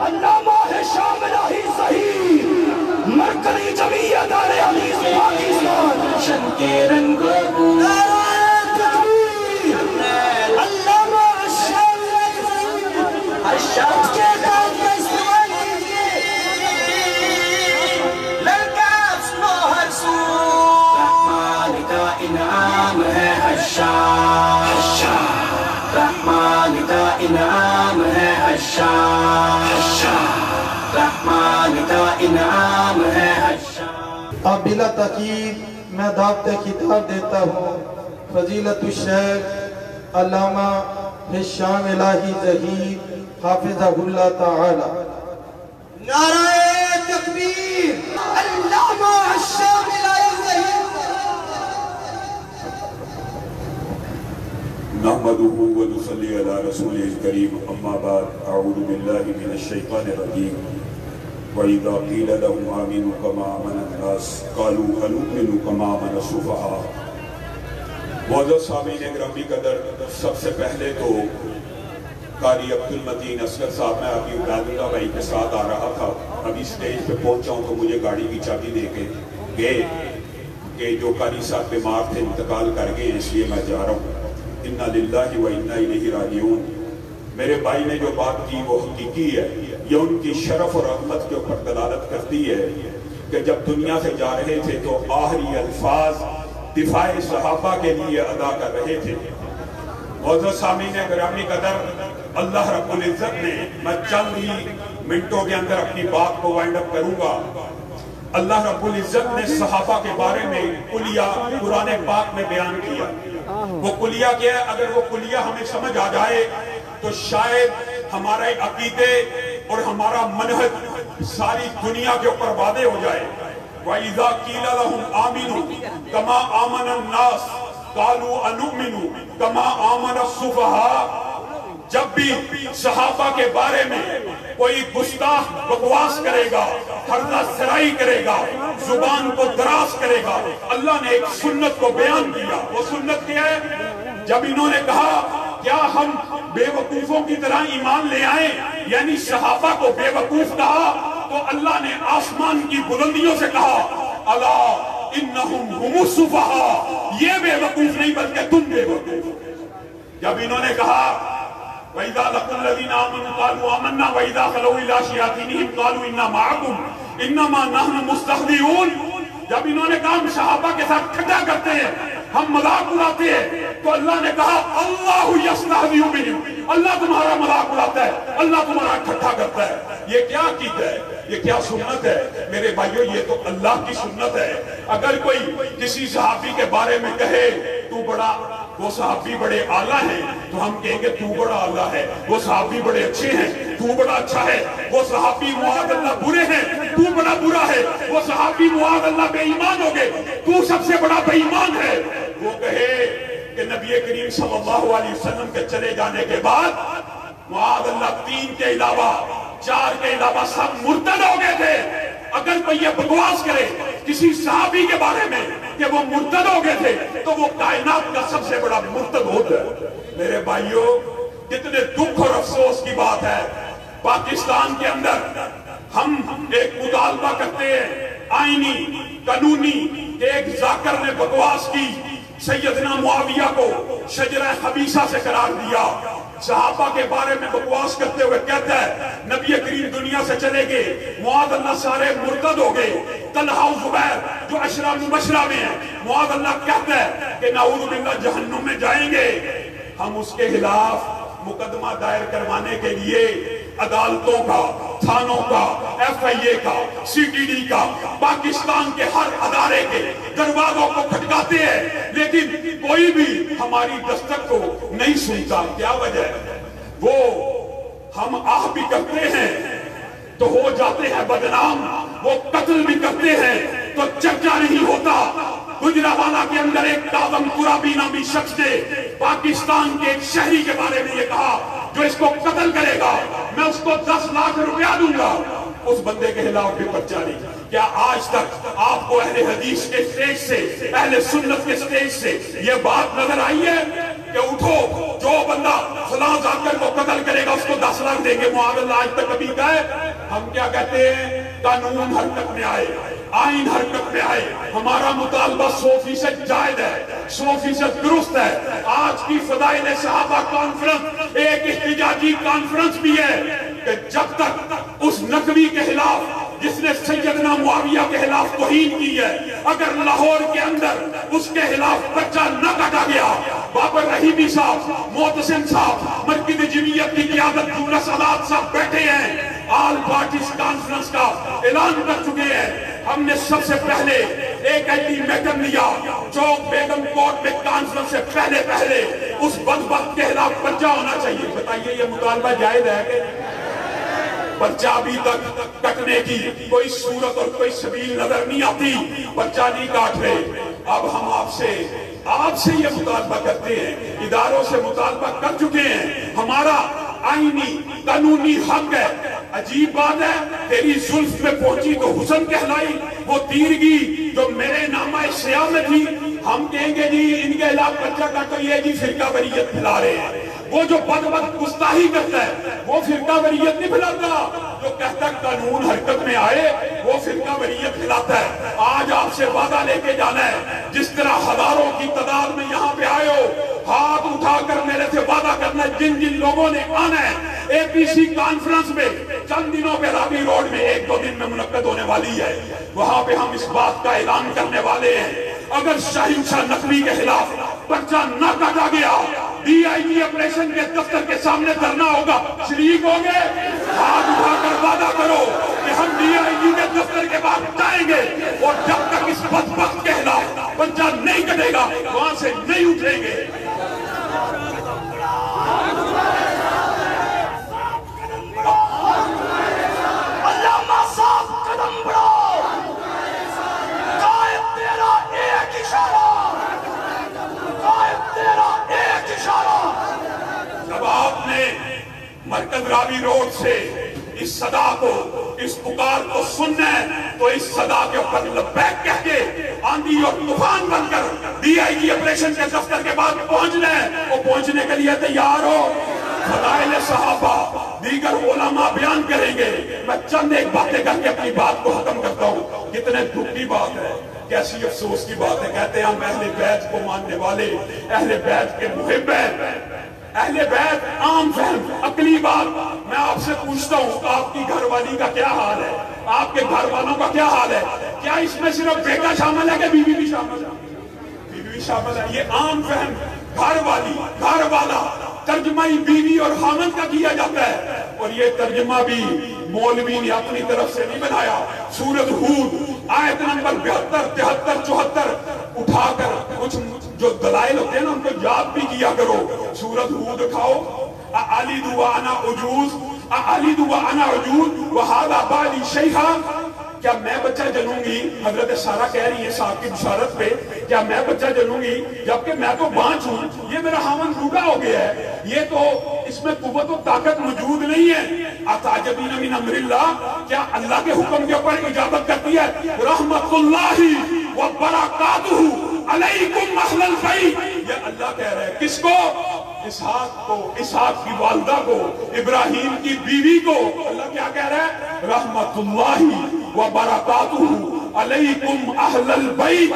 علامہ ہشام الہی ظہیر مرکزی جمعیت اہل حدیث پاکستان شن کے رنگوں نعرہ تکبیر علامہ ہشام الہی ظہیر ہر شخص کے داد کا استعمال کیجئے لڑکا سنو ہر سو رحمان کا انعام ہے ہشام رحمان کا انعام ہے رحمان کا انعام ہے اب بلا تاکید میں دعوت خطاب دیتا ہوں فضیلت الشیخ علامہ ہشام الہی ظہیر حافظہ اللہ تعالی. نعرہ تکبیر علامہ ہشام الہی ظہیر نحمده ونصلي على رسوله الكريم اما بعد اعوذ بالله من الشيطان الرجيم واذا قيل لهم امنوا كما امن الناس قالوا انؤمن كما امن السفهاء. معزز سامعین گرامی قدر، سب سے پہلے تو قاری عبدالمتین اصغر صاحب، میں ابھی عباد اللہ بھائی کے ساتھ آ رہا تھا، ابھی سٹیج پہ پہنچا ہوں تو مجھے گاڑی کی چابی دے کے گئے کہ جو قاری صاحب بیمار تھے انتقال کر گئے، اس لیے میں جا رہا ہوں. اِنَّا لِلَّهِ وَإِنَّا إِلَيْهِ رَاجِعُونَ. میرے بھائی نے جو بات کی وہ حقیقی ہے، یہ ان کی شرف اور عظمت کے اوپر دلالت کرتی ہے کہ جب دنیا سے جا رہے تھے تو آخری الفاظ دفاع صحابہ کے لیے ادا کر رہے تھے. معزز سامعین گرامی قدر، اللہ رب العزت نے، میں چند ہی منٹوں کے اندر اپنی بات کو وائنڈ اپ کروں گا، اللہ رب العزت نے صحابہ کے بارے میں کلیہ قرآن پاک میں بیان کیا. وہ کلیہ کیا ہے؟ اگر وہ کلیہ ہمیں سمجھ آ جائے تو شاید ہمارے عقیدے اور ہمارا منہج ساری دنیا کے اوپر واضح ہو جائے. وَإِذَا قِيلَ لَهُمْ آمِنُوا كَمَا آمَنَ النَّاسِ قَالُوا أَنُؤْمِنُ كَمَا آمَنَ السُّفَهَاءُ. جب بھی صحابہ کے بارے میں کوئی گستاخ بکواس کرے گا، حرضہ سرائی کرے گا، زبان کو دراز کرے گا، اللہ نے ایک سنت کو بیان کیا. وہ سنت کیا ہے؟ جب انہوں نے کہا کیا ہم بے وقوفوں کی طرح ایمان لے آئیں، یعنی صحابہ کو بے وقوف کہا، تو اللہ نے آسمان کی بلندیوں سے کہا الا انہم ہم السفہاء، یہ بے وقوف نہیں بلکہ تم بے وقوف. جب انہوں نے کہا وَإِذَا لَقُوا الَّذِينَ آمَنُوا قَالُوا آمَنَّا وَإِذَا خَلَوْا إِلَىٰ شَيَاطِینِهِمْ قَالُوا إِنَّا مَعَكُمْ إِنَّمَا نَحْنُ مُسْتَهْزِئُونَ. جب انہوں نے کہا ہم صحابہ کے ساتھ ٹھٹا کرتے ہیں، ہم مذاق اڑاتے ہیں، تو اللہ نے کہا اللہ یستہزئ بہم، اللہ تمہارا مذاق اڑاتا ہے، اللہ تمہارا ٹھٹا کرتا ہے. یہ کیا عقیدہ ہے؟ یہ کیا سنت ہے؟ میرے بھائیو، یہ تو اللہ کی سنت ہے. اگر کوئی کسی صحابی کے بارے میں کہے تو بڑا، وہ صحابی بڑے اعلیٰ ہیں، تو ہم کہیں گے تو بڑا اعلیٰ ہے. وہ صحابی بڑے اچھے ہیں، تو بڑا اچھا ہے. وہ صحابی معاذ اللہ برے ہیں، تو بڑا برا ہے. وہ صحابی معاذ اللہ بے ایمان ہو گئے، تو سب سے بڑا بے ایمان ہے. وہ کہے کہ نبی کریم صلی اللہ علیہ وسلم کے چلے جانے کے بعد معاذ اللہ 3 کے علاوہ 4 کے علاوہ سب مرتد ہو گئے تھے. اگر کوئی یہ بکواس کرے کسی صحابی کے بارے میں کہ وہ مرتد ہو گئے تھے تو وہ کائنات کا سب سے بڑا مرتد ہوتا ہے. میرے بھائیوں، کتنے دکھ اور افسوس کی بات ہے، پاکستان کے اندر ہم ایک مطالبہ کرتے ہیں آئینی قانونی کہ ایک ذاکر نے بکواس کی، سیدنا معاویہ کو شجرہ خبیثہ سے قرار دیا، صحابہ کے بارے میں بکواس کرتے ہوئے کہتا ہے نبی کریم دنیا سے چلے گئے، معاذ اللہ سارے مرتد ہو گئے. طلحہ و زبیر جو عشرہ مبشرہ میں ہیں، معاذ اللہ کہتا ہے کہ نعوذ باللہ جہنم میں جائیں گے. ہم اس کے خلاف مقدمہ دائر کروانے کے لیے عدالتوں کا، تھانوں کا، ایف آئی اے کا، سی ٹی ڈی کا، پاکستان کے ہر ادارے کے دروازوں کو کھٹکاتے ہیں، لیکن کوئی بھی ہماری دستک کو نہیں سنتا. کیا وجہ ہے؟ وہ ہم آہ بھی کرتے ہیں تو ہو جاتے ہیں بدنام، وہ قتل بھی کرتے ہیں تو چرچا نہیں ہوتا. گجرانوالہ کے اندر ایک کاظم ترابی نامی شخص نے پاکستان کے ایک شہری کے بارے میں یہ کہا جو اس کو قتل کرے گا میں اس کو 10 لاکھ روپیہ دوں گا. اس بندے کے خلاف بھی پرچہ نہیں. کیا آج تک آپ کو اہل حدیث کے سٹیج سے، اہل سنت کے سٹیج سے یہ بات نظر آئی ہے کہ کہ اٹھو جو بندہ فلاں ذاکر کو قتل کرے گا اس کو 10 لاکھ دیں گے. معاذ اللہ آج تک کبھی کہے؟ ہم کیا کہتے ہیں؟ قانون حرکت میں آئے، آئین حرکت میں آئے. ہمارا مطالبہ 100% جائز ہے، 100% درست ہے. آج کی فضائل صحابہ کانفرنس ایک احتجاجی کانفرنس بھی ہے کہ جب تک اس نقوی کے خلاف جس نے سیدنا معاویہ کے خلاف توہین کی ہے، اگر لاہور کے اندر اس کے خلاف پرچہ نہ کاٹا گیا، بابر رحیمی صاحب، معتصم صاحب، مرکز جمعیت کی قیادت یونس الاد صاحب بیٹھے ہیں، آل پارٹیز کانفرنس کا اعلان کر چکے ہیں. ہم نے سب سے پہلے ایک الٹیمیٹم لیا، چوک بیگم کورٹ میں کانفرنس سے پہلے اس بدبخت کے خلاف پرچہ ہونا چاہیے. بتائیے یہ مطالبہ جائز ہے کہ پرچہ ابھی تک کٹنے کی کوئی صورت اور کوئی سبیل نظر نہیں آتی، پرچہ نہیں کاٹ رہے. اب ہم آپ سے یہ مطالبہ کرتے ہیں، اداروں سے مطالبہ کر چکے ہیں، ہمارا آئینی قانونی حق ہے. عجیب بات ہے، تیری زلف میں پہنچی تو حسن کہلائی، وہ تیرگی جو میرے نامہ سیاہ میں تھی. ہم کہیں گے جی ان کے خلاف پرچہ کاٹو، یہ جی فرقہ واریت پھیلا رہے ہیں. وہ جو بدبخت گستاخی کرتا ہے وہ فرقہ واریت نہیں پھیلاتا، جو کہتا ہے قانون حرکت میں آئے وہ فرقہ واریت پھیلاتا ہے. آج آپ سے وعدہ لے کے جانا ہے، جس طرح ہزاروں کی تعداد میں یہاں پہ آئے ہو، ہاتھ اٹھا کر میرے سے وعدہ کرنا ہے جن لوگوں نے آنا ہے. اے پی سی کانفرنس میں چند دنوں پہ رابی روڈ میں 1-2 دن میں منعقد ہونے والی ہے، وہاں پہ ہم اس بات کا اعلان کرنے والے ہیں اگر شاہنشاہ نقوی کے خلاف پرچہ نہ کاٹا گیا، ڈی آئی جی آپریشن کے دفتر کے سامنے دھرنا ہوگا. شریک ہوں گے؟ ہاتھ اٹھا کر وعدہ کرو کہ ہم ڈی آئی جی کے دفتر کے بعد جائیں گے، اور جب تک اس بدبخت کے خلاف پرچہ نہیں کٹے گا وہاں سے نہیں اٹھیں گے. علامہ صاحب قدم بڑھاؤ، قائد تیرا ایک اشارہ، قائد تیرا ایک اشارہ. جب آپ نے مرکز راوی روڈ سے اس صدا کو، اس پکار کو سننا ہے تو اس صدا کے اوپر لبیک کہہ کے آندھی اور طوفان بن کر ڈی آئی جی آپریشن کے دفتر کے بعد پہنچنا ہے. اور پہنچنے کے لیے تیار ہو. فضائل صحابہ دیگر علماء بیان کریں گے، میں چند ایک باتیں کر کے اپنی بات کو ختم کرتا ہوں. کتنے دکھ کی بات ہے، کیسی افسوس کی بات ہے. کہتے ہیں ہم اہل بیت کو ماننے والے، اہل بیت کے محب ہیں. اہل بیت عام فہم عقلی بات. میں آپ سے پوچھتا ہوں آپ کی گھر والی کا کیا حال ہے، آپ کے گھر والوں کا کیا حال ہے؟ کیا اس میں صرف بیٹا شامل ہے کہ بیوی بھی شامل ہے؟ بیوی بھی شامل ہے. یہ عام فہم گھر والی، گھر والا ترجمہ بیوی اور خامن کا کیا جاتا ہے، اور یہ ترجمہ بھی مولوی نے اپنی طرف سے نہیں بنایا. سورۃ ہود آیت نمبر 72، 73، 74 اٹھا کر کچھ جو دلائل ہوتے ہیں نا ان کو یاد بھی کیا کرو. سورۃ ہود اٹھاؤ، اَأَلِدُ وَأَنَا عُجُوزٌ اَأَلِدُ وَأَنَا عُجُوزٌ وَهَذَا بَعْلِي شَيْخًا. کیا میں بچہ جنوں گی؟ حضرت سارہ کہہ رہی ہے صاحب کی بشارت پہ، کیا میں بچہ جنوں گی جبکہ میں تو بانچ ہوں، یہ میرا خاوند بوڑھا ہو گیا ہے، یہ تو اس میں قوت و طاقت موجود نہیں ہے. اتعجبین من امر اللہ، کیا اللہ کے حکم کے اوپر اجابت کرتی ہے؟ رحمت اللہ وبرکاتہ علیکم اہل البیت. یہ اللہ کہہ رہے ہیں کس کو؟ اسحاق کو، اسحاق کی والدہ کو، ابراہیم کی بیوی کو. اللہ کیا کہہ رہا ہے؟ رحمت اللہ وبرکاتہ علیکم اہل البیت.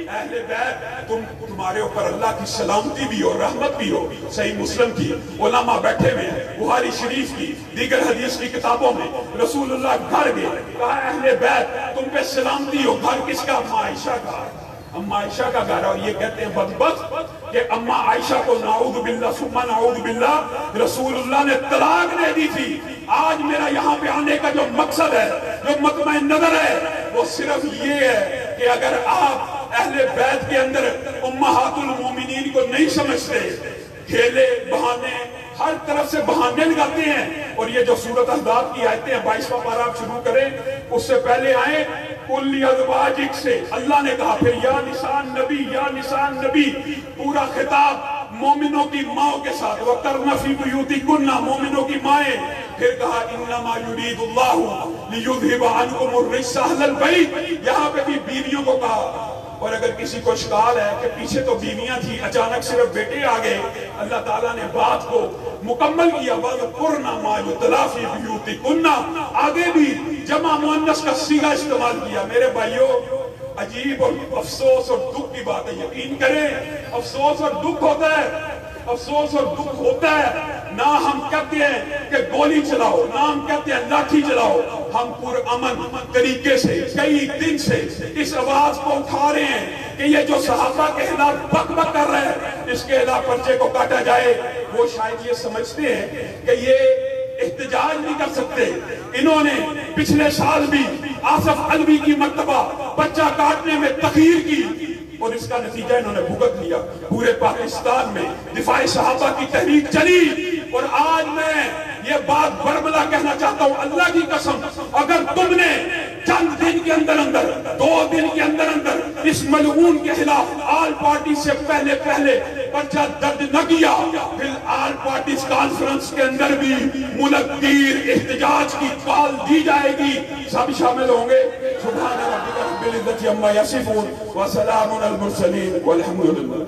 اہل بیت تمہارے اوپر اللہ کی سلامتی بھی اور رحمت بھی ہو. صحیح مسلم کی علماء بیٹھے ہوئے ہیں، بخاری شریف کی دیگر حدیث کی کتابوں میں رسول اللہ گھر گئے، کہا اہل بیت تم پہ سلامتی ہو. گھر کس کا؟ اماں عائشہ کا. اماں عائشہ کا گھر. اور یہ کہتے ہیں بدبخت کہ اماں عائشہ کو نعوذ باللہ ثم نعوذ باللہ رسول اللہ نے طلاق دے دی تھی. آج میرا یہاں پہ آنے کا جو مقصد ہے، جو مطمع نظر ہے، وہ صرف یہ ہے کہ اگر آپ اہل بیت کے اندر امہات المومنین کو نہیں سمجھتے، کھیلے بہانے ہر طرف سے بہانے لگاتے ہیں. اور یہ جو سورۃ احزاب کی آیتیں ہیں 22واں پارہ آپ شروع کریں، اس سے پہلے آئیں کل ازواجک سے اللہ نے کہا، پھر یا نسان نبی، یا نسان نبی، پورا خطاب مومنوں کی ماں کے ساتھ. وَقَرْنَ فِي بُيُوتِكُنَّ، مومنوں کی مائیں. پھر کہا اِنَّمَا يُرِيدُ اللَّهُ لِيُذْهِبَ عَنْكُمُ الرِّجْسَ أَهْلَ الْبَيْتِ. یہاں پہ بھی بیویوں کو کہا اور اگر کسی کو اشکال ہے کہ پیچھے تو بیویاں تھی اچانک صرف بیٹے آ گئے، اللہ تعالیٰ نے بات کو مکمل کیا، وَذْكُرْنَ مَا يُتْلَىٰ فِي بُيُوتِكُنَّ، آگے بھی جمع مؤنث کا صیغہ استعمال کیا۔ میرے بھائیوں، عجیب اور افسوس اور دکھ کی بات ہے، یقین کریں افسوس اور دکھ ہوتا ہے، افسوس اور دکھ ہوتا ہے۔ نہ ہم کہتے ہیں کہ گولی چلاؤ، نہ ہم کہتے ہیں لاٹھی چلاؤ، ہم پرامن طریقے سے کئی دن سے اس آواز کو اٹھا رہے ہیں کہ یہ جو صحابہ کے خلاف بک بک کر رہے ہیں اس کے خلاف پرچے کو کاٹا جائے۔ وہ شاید یہ سمجھتے ہیں کہ یہ احتجاج نہیں کر سکتے۔ انہوں نے پچھلے سال بھی آصف علوی کی مرتبہ بچہ کاٹنے میں تخیر کی اور اس کا نتیجہ انہوں نے بھگت لیا۔ پورے پاکستان میں دفاع صحابہ کی تحریک چلی، اور آج میں یہ بات برملا کہنا چاہتا ہوں، اللہ کی قسم اگر تم نے چند دن کے اندر 2 دن کے اندر اس ملعون کے خلاف آل پارٹی سے پہلے پرچہ درج نہ کیا، پھر آل پارٹیز کانفرنس کے اندر بھی ملک گیر احتجاج کی کال دی جائے گی، سب شامل ہوں گے۔ سبحان ربک رب العزت عما یصفون وسلام علی المرسلین والحمد للہ۔